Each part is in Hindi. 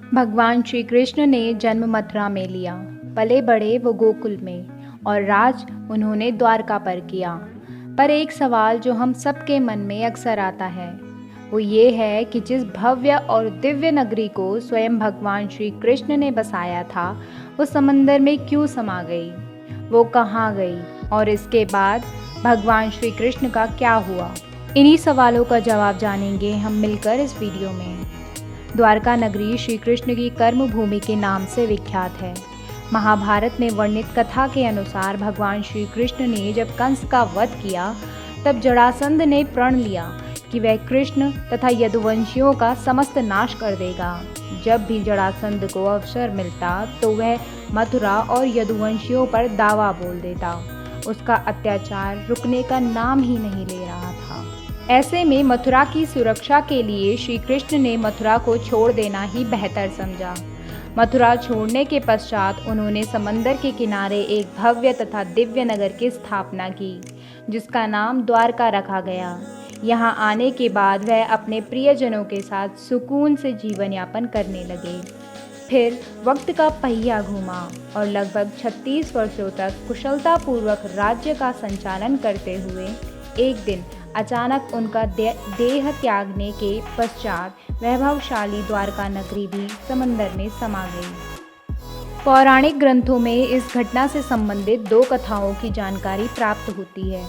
भगवान श्री कृष्ण ने जन्म मथुरा में लिया, पले बड़े वो गोकुल में, और राज उन्होंने द्वारका पर किया। पर एक सवाल जो हम सबके मन में अक्सर आता है, वो ये है कि जिस भव्य और दिव्य नगरी को स्वयं भगवान श्री कृष्ण ने बसाया था, वो समंदर में क्यों समा गई? वो कहाँ गई? और इसके बाद भगवान श्री कृष्ण का क्या हुआ? इन्हीं सवालों का जवाब जानेंगे हम मिलकर इस वीडियो में। द्वारका नगरी श्री कृष्ण की कर्म भूमि के नाम से विख्यात है। महाभारत में वर्णित कथा के अनुसार भगवान श्री कृष्ण ने जब कंस का वध किया, तब जरासंध ने प्रण लिया कि वह कृष्ण तथा यदुवंशियों का समस्त नाश कर देगा। जब भी जरासंध को अवसर मिलता तो वह मथुरा और यदुवंशियों पर दावा बोल देता। उसका अत्याचार रुकने का नाम ही नहीं ले रहा था। ऐसे में मथुरा की सुरक्षा के लिए श्री कृष्ण ने मथुरा को छोड़ देना ही बेहतर समझा। मथुरा छोड़ने के पश्चात उन्होंने समंदर के किनारे एक भव्य तथा दिव्य नगर की स्थापना की, जिसका नाम द्वारका रखा गया। यहाँ आने के बाद वह अपने प्रियजनों के साथ सुकून से जीवन यापन करने लगे। फिर वक्त का पहिया घूमा और लगभग 36 वर्षों तक कुशलतापूर्वक राज्य का संचालन करते हुए एक दिन अचानक उनका देह त्यागने के पश्चात वैभवशाली द्वारका नगरी भी समंदर में समा गई। पौराणिक ग्रंथों में इस घटना से संबंधित दो कथाओं की जानकारी प्राप्त होती है।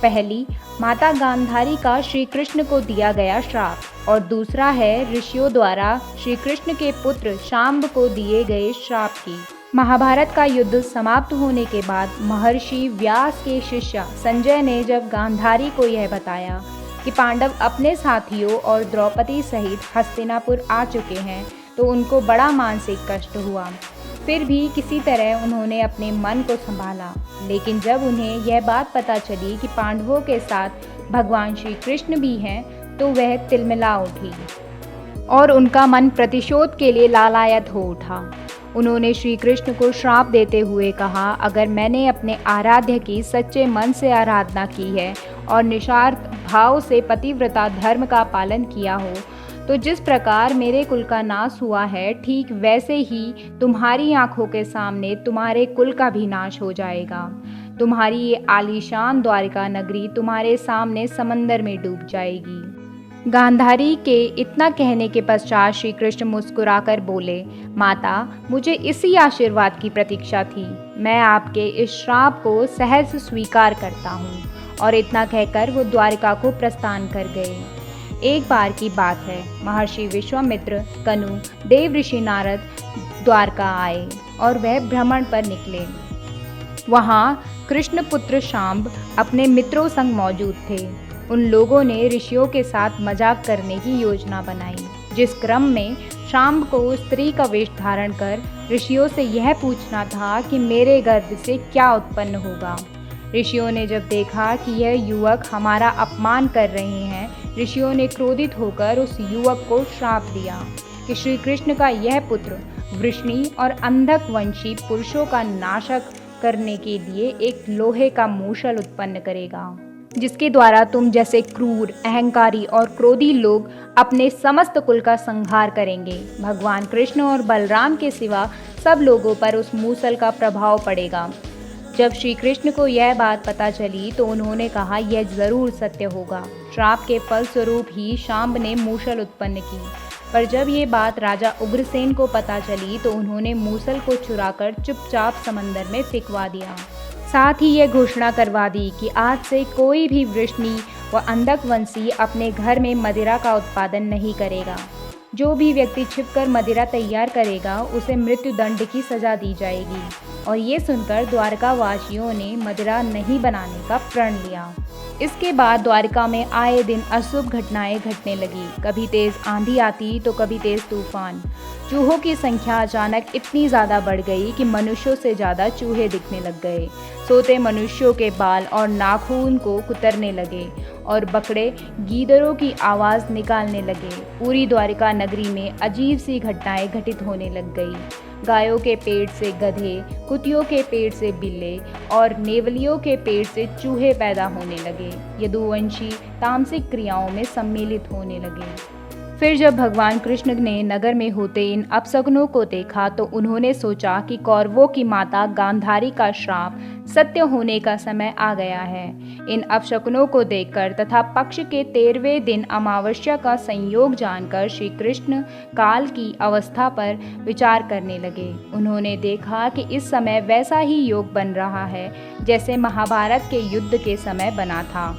पहली माता गांधारी का श्री कृष्ण को दिया गया श्राप, और दूसरा है ऋषियों द्वारा श्री कृष्ण के पुत्र शांब को दिए गए श्राप की। महाभारत का युद्ध समाप्त होने के बाद महर्षि व्यास के शिष्य संजय ने जब गांधारी को यह बताया कि पांडव अपने साथियों और द्रौपदी सहित हस्तिनापुर आ चुके हैं, तो उनको बड़ा मानसिक कष्ट हुआ। फिर भी किसी तरह उन्होंने अपने मन को संभाला, लेकिन जब उन्हें यह बात पता चली कि पांडवों के साथ भगवान श्री कृष्ण भी हैं, तो वह तिलमिला उठी और उनका मन प्रतिशोध के लिए लालायत हो उठा। उन्होंने श्री कृष्ण को श्राप देते हुए कहा, अगर मैंने अपने आराध्य की सच्चे मन से आराधना की है और निस्वार्थ भाव से पतिव्रता धर्म का पालन किया हो, तो जिस प्रकार मेरे कुल का नाश हुआ है, ठीक वैसे ही तुम्हारी आंखों के सामने तुम्हारे कुल का भी नाश हो जाएगा। तुम्हारी ये आलीशान द्वारका नगरी तुम्हारे सामने समंदर में डूब जाएगी। गांधारी के इतना कहने के पश्चात श्री कृष्ण मुस्कुराकर बोले, माता, मुझे इसी आशीर्वाद की प्रतीक्षा थी। मैं आपके इस श्राप को सहर्ष स्वीकार करता हूँ। और इतना कहकर वो द्वारका को प्रस्थान कर गए। एक बार की बात है, महर्षि विश्वामित्र, कनु, देव ऋषि नारद द्वारका आए और वह भ्रमण पर निकले। वहाँ कृष्ण पुत्र शांब अपने मित्रों संग मौजूद थे। उन लोगों ने ऋषियों के साथ मजाक करने की योजना बनाई, जिस क्रम में शांब को स्त्री का वेश धारण कर ऋषियों से यह पूछना था कि मेरे गर्भ से क्या उत्पन्न होगा। ऋषियों ने जब देखा कि यह युवक हमारा अपमान कर रहे हैं, ऋषियों ने क्रोधित होकर उस युवक को श्राप दिया कि श्री कृष्ण का यह पुत्र वृष्णि और अंधक वंशी पुरुषों का नाशक करने के लिए एक लोहे का मूषल उत्पन्न करेगा, जिसके द्वारा तुम जैसे क्रूर, अहंकारी और क्रोधी लोग अपने समस्त कुल का संहार करेंगे। भगवान कृष्ण और बलराम के सिवा सब लोगों पर उस मूसल का प्रभाव पड़ेगा। जब श्री कृष्ण को यह बात पता चली तो उन्होंने कहा, यह जरूर सत्य होगा। श्राप के फलस्वरूप ही शांब ने मूसल उत्पन्न की। पर जब ये बात राजा उग्रसेन को पता चली तो उन्होंने मूसल को चुराकर चुपचाप समंदर में फेंकवा दिया। साथ ही यह घोषणा करवा दी कि आज से कोई भी वृष्णि व अंधकवंशी अपने घर में मदिरा का उत्पादन नहीं करेगा। जो भी व्यक्ति छिपकर मदिरा तैयार करेगा, उसे मृत्युदंड की सजा दी जाएगी। और ये सुनकर द्वारका वासियों ने मदिरा नहीं बनाने का प्रण लिया। इसके बाद द्वारका में आए दिन अशुभ घटनाएं घटने लगी। कभी तेज आंधी आती तो कभी तेज तूफान। चूहों की संख्या अचानक इतनी ज़्यादा बढ़ गई कि मनुष्यों से ज़्यादा चूहे दिखने लग गए। सोते मनुष्यों के बाल और नाखून को कुतरने लगे और बकरे गीदड़ों की आवाज़ निकालने लगे। पूरी द्वारका नगरी में अजीब सी घटनाएं घटित होने लग गई। गायों के पेट से गधे, कुतियों के पेट से बिल्ले और नेवलियों के पेट से चूहे पैदा होने लगे। यदुवंशी तामसिक क्रियाओं में सम्मिलित होने लगे। फिर जब भगवान कृष्ण ने नगर में होते इन अपशकुनों को देखा तो उन्होंने सोचा कि कौरवों की माता गांधारी का श्राप सत्य होने का समय आ गया है। इन अपशकुनों को देखकर तथा पक्ष के 13वें दिन अमावस्या का संयोग जानकर श्री कृष्ण काल की अवस्था पर विचार करने लगे। उन्होंने देखा कि इस समय वैसा ही योग बन रहा है जैसे महाभारत के युद्ध के समय बना था।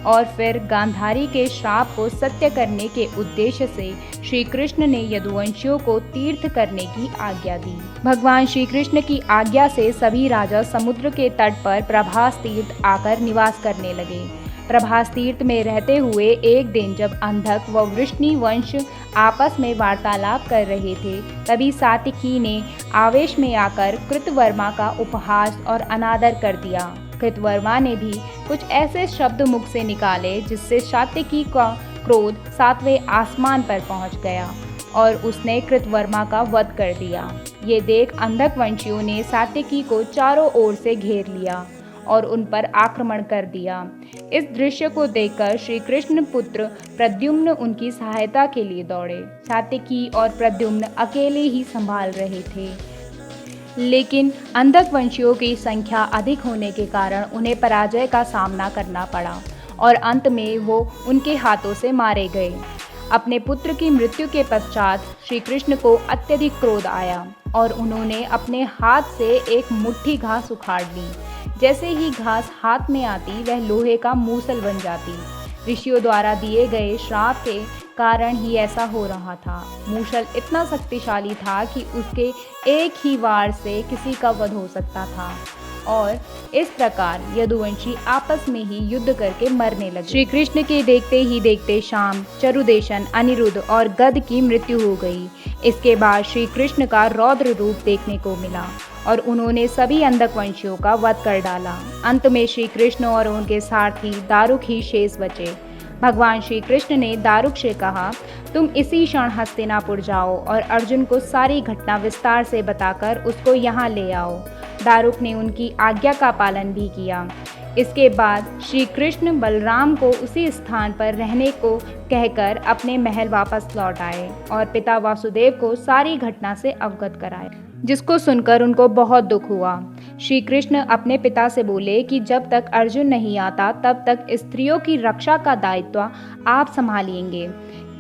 और फिर गांधारी के श्राप को सत्य करने के उद्देश्य से श्री कृष्ण ने यदुवंशियों को तीर्थ करने की आज्ञा दी। भगवान श्री कृष्ण की आज्ञा से सभी राजा समुद्र के तट पर प्रभास तीर्थ आकर निवास करने लगे। प्रभास तीर्थ में रहते हुए एक दिन जब अंधक व वृष्णि वंश आपस में वार्तालाप कर रहे थे, तभी सात्विकी ने आवेश में आकर कृतवर्मा का उपहास और अनादर कर दिया। कृतवर्मा ने भी कुछ ऐसे शब्द मुख से निकाले जिससे सात्विकी का क्रोध 7वें आसमान पर पहुंच गया और उसने कृतवर्मा का वध कर दिया। ये देख अंधक वंशियों ने सात्विकी को चारों ओर से घेर लिया और उन पर आक्रमण कर दिया। इस दृश्य को देखकर श्री कृष्ण पुत्र प्रद्युम्न उनकी सहायता के लिए दौड़े। सात्विकी और प्रद्युम्न अकेले ही संभाल रहे थे, लेकिन अंधक वंशियों की संख्या अधिक होने के कारण उन्हें पराजय का सामना करना पड़ा और अंत में वो उनके हाथों से मारे गए। अपने पुत्र की मृत्यु के पश्चात श्री कृष्ण को अत्यधिक क्रोध आया और उन्होंने अपने हाथ से एक मुट्ठी घास उखाड़ ली। जैसे ही घास हाथ में आती वह लोहे का मूसल बन जाती। ऋषियों द्वारा दिए गए श्राप के कारण ही ऐसा हो रहा था। मूसल इतना शक्तिशाली था कि उसके एक ही वार से किसी का वध हो सकता था और इस प्रकार यदुवंशी आपस में ही युद्ध करके मरने लगे। श्री कृष्ण के देखते ही देखते शाम, चरुदेशन, अनिरुद्ध और गद की मृत्यु हो गई। इसके बाद श्री कृष्ण का रौद्र रूप देखने को मिला और उन्होंने सभी अंधक वंशियों का वध कर डाला। अंत में श्री कृष्ण और उनके सारथी दारुक ही शेष बचे। भगवान श्री कृष्ण ने दारुक से कहा, तुम इसी क्षण हस्तिनापुर जाओ और अर्जुन को सारी घटना विस्तार से बताकर उसको यहाँ ले आओ। दारुक ने उनकी आज्ञा का पालन भी किया। इसके बाद श्री कृष्ण बलराम को उसी स्थान पर रहने को कहकर अपने महल वापस लौट आए और पिता वासुदेव को सारी घटना से अवगत कराए, जिसको सुनकर उनको बहुत दुख हुआ। श्री कृष्ण अपने पिता से बोले कि जब तक अर्जुन नहीं आता तब तक स्त्रियों की रक्षा का दायित्व आप संभालेंगे,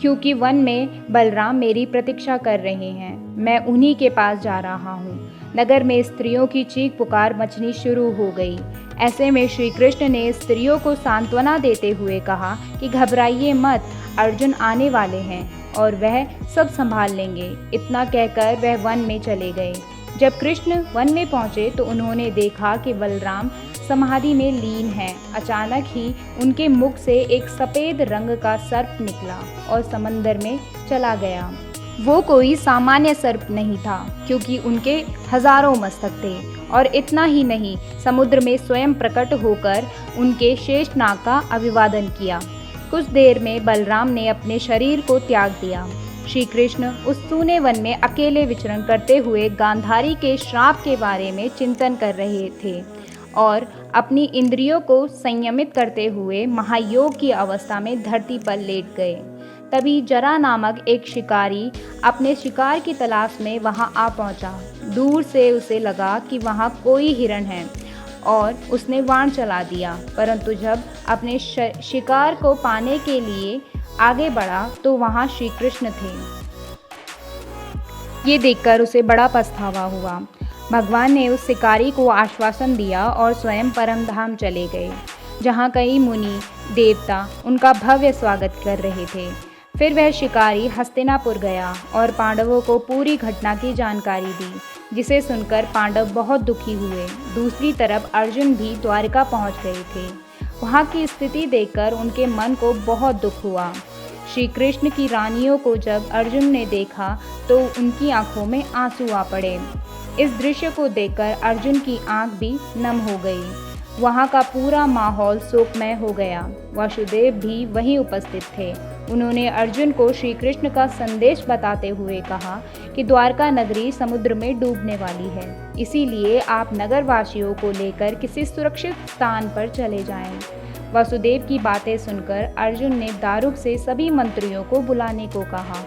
क्योंकि वन में बलराम मेरी प्रतीक्षा कर रहे हैं। मैं उन्हीं के पास जा रहा हूँ। नगर में स्त्रियों की चीख पुकार मचनी शुरू हो गई। ऐसे में श्री कृष्ण ने स्त्रियों को सांत्वना देते हुए कहा कि घबराइए मत, अर्जुन आने वाले हैं और वह सब संभाल लेंगे। इतना कहकर वह वन में चले गए। जब कृष्ण वन में पहुंचे तो उन्होंने देखा कि बलराम समाधि में लीन है। अचानक ही उनके मुख से एक सफ़ेद रंग का सर्प निकला और समंदर में चला गया। वो कोई सामान्य सर्प नहीं था, क्योंकि उनके हजारों मस्तक थे। और इतना ही नहीं, समुद्र में स्वयं प्रकट होकर उनके शेषनाग का अभिवादन किया। कुछ देर में बलराम ने अपने शरीर को त्याग दिया। श्री कृष्ण उस सूने वन में अकेले विचरण करते हुए गांधारी के श्राप के बारे में चिंतन कर रहे थे और अपनी इंद्रियों को संयमित करते हुए महायोग की अवस्था में धरती पर लेट गए। तभी जरा नामक एक शिकारी अपने शिकार की तलाश में वहां आ पहुंचा। दूर से उसे लगा कि वहां कोई हिरण है और उसने बाण चला दिया, परंतु जब अपने शिकार को पाने के लिए आगे बढ़ा तो वहां श्री कृष्ण थे। ये देखकर उसे बड़ा पछतावा हुआ। भगवान ने उस शिकारी को आश्वासन दिया और स्वयं परमधाम चले गए, जहाँ कई मुनि देवता उनका भव्य स्वागत कर रहे थे। फिर वह शिकारी हस्तिनापुर गया और पांडवों को पूरी घटना की जानकारी दी, जिसे सुनकर पांडव बहुत दुखी हुए। दूसरी तरफ अर्जुन भी द्वारिका पहुंच गए थे। वहां की स्थिति देखकर उनके मन को बहुत दुख हुआ। श्री कृष्ण की रानियों को जब अर्जुन ने देखा तो उनकी आंखों में आंसू आ पड़े। इस दृश्य को देखकर अर्जुन की आंख भी नम हो गई। वहाँ का पूरा माहौल शोकमय हो गया। वासुदेव भी वहीं उपस्थित थे। उन्होंने अर्जुन को श्री कृष्ण का संदेश बताते हुए कहा कि द्वारका नगरी समुद्र में डूबने वाली है, इसीलिए आप नगरवासियों को लेकर किसी सुरक्षित स्थान पर चले जाएं। वसुदेव की बातें सुनकर अर्जुन ने दारुक से सभी मंत्रियों को बुलाने को कहा।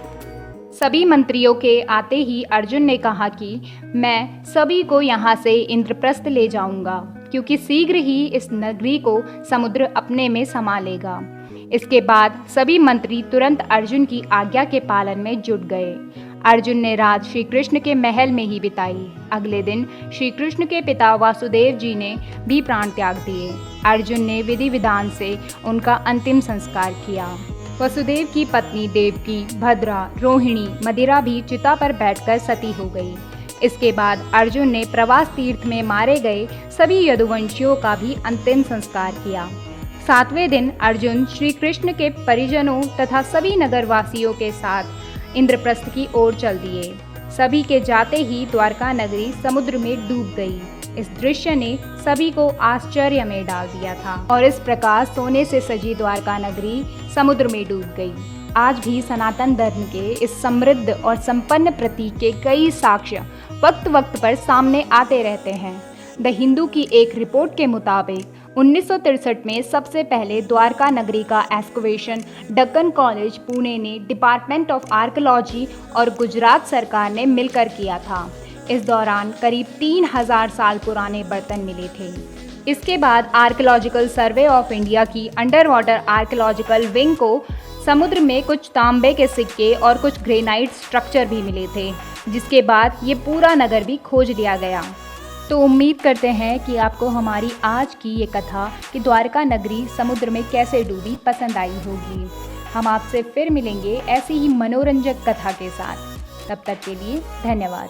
सभी मंत्रियों के आते ही अर्जुन ने कहा कि मैं सभी को यहाँ से इंद्रप्रस्थ ले जाऊंगा, क्योंकि शीघ्र ही इस नगरी को समुद्र अपने में समा लेगा। इसके बाद सभी मंत्री तुरंत अर्जुन की आज्ञा के पालन में जुट गए। अर्जुन ने रात श्री कृष्ण के महल में ही बिताई। अगले दिन श्री कृष्ण के पिता वासुदेव जी ने भी प्राण त्याग दिए। अर्जुन ने विधि विधान से उनका अंतिम संस्कार किया। वसुदेव की पत्नी देवकी, भद्रा, रोहिणी, मदिरा भी चिता पर बैठकर सती हो गई। इसके बाद अर्जुन ने प्रवास तीर्थ में मारे गए सभी यदुवंशियों का भी अंतिम संस्कार किया। 7वें दिन अर्जुन श्री कृष्ण के परिजनों तथा सभी नगरवासियों के साथ इंद्रप्रस्थ की ओर चल दिए। सभी के जाते ही द्वारका नगरी समुद्र में डूब गई। इस दृश्य ने सभी को आश्चर्य में डाल दिया था और इस प्रकार सोने से सजी द्वारका नगरी समुद्र में डूब गई। आज भी सनातन धर्म के इस समृद्ध और संपन्न प्रतीक के कई साक्ष्य वक्त वक्त पर सामने आते रहते हैं। द हिंदू की एक रिपोर्ट के मुताबिक 1963 में सबसे पहले द्वारका नगरी का एक्सकवेशन दक्कन कॉलेज पुणे ने डिपार्टमेंट ऑफ आर्कियोलॉजी और गुजरात सरकार ने मिलकर किया था। इस दौरान करीब 3000 साल पुराने बर्तन मिले थे। इसके बाद आर्कियोलॉजिकल सर्वे ऑफ इंडिया की अंडर वाटर आर्कियोलॉजिकल विंग को समुद्र में कुछ तांबे के सिक्के और कुछ ग्रेनाइट स्ट्रक्चर भी मिले थे, जिसके बाद ये पूरा नगर भी खोज लिया गया। तो उम्मीद करते हैं कि आपको हमारी आज की ये कथा कि द्वारका नगरी समुद्र में कैसे डूबी पसंद आई होगी। हम आपसे फिर मिलेंगे ऐसी ही मनोरंजक कथा के साथ। तब तक के लिए धन्यवाद।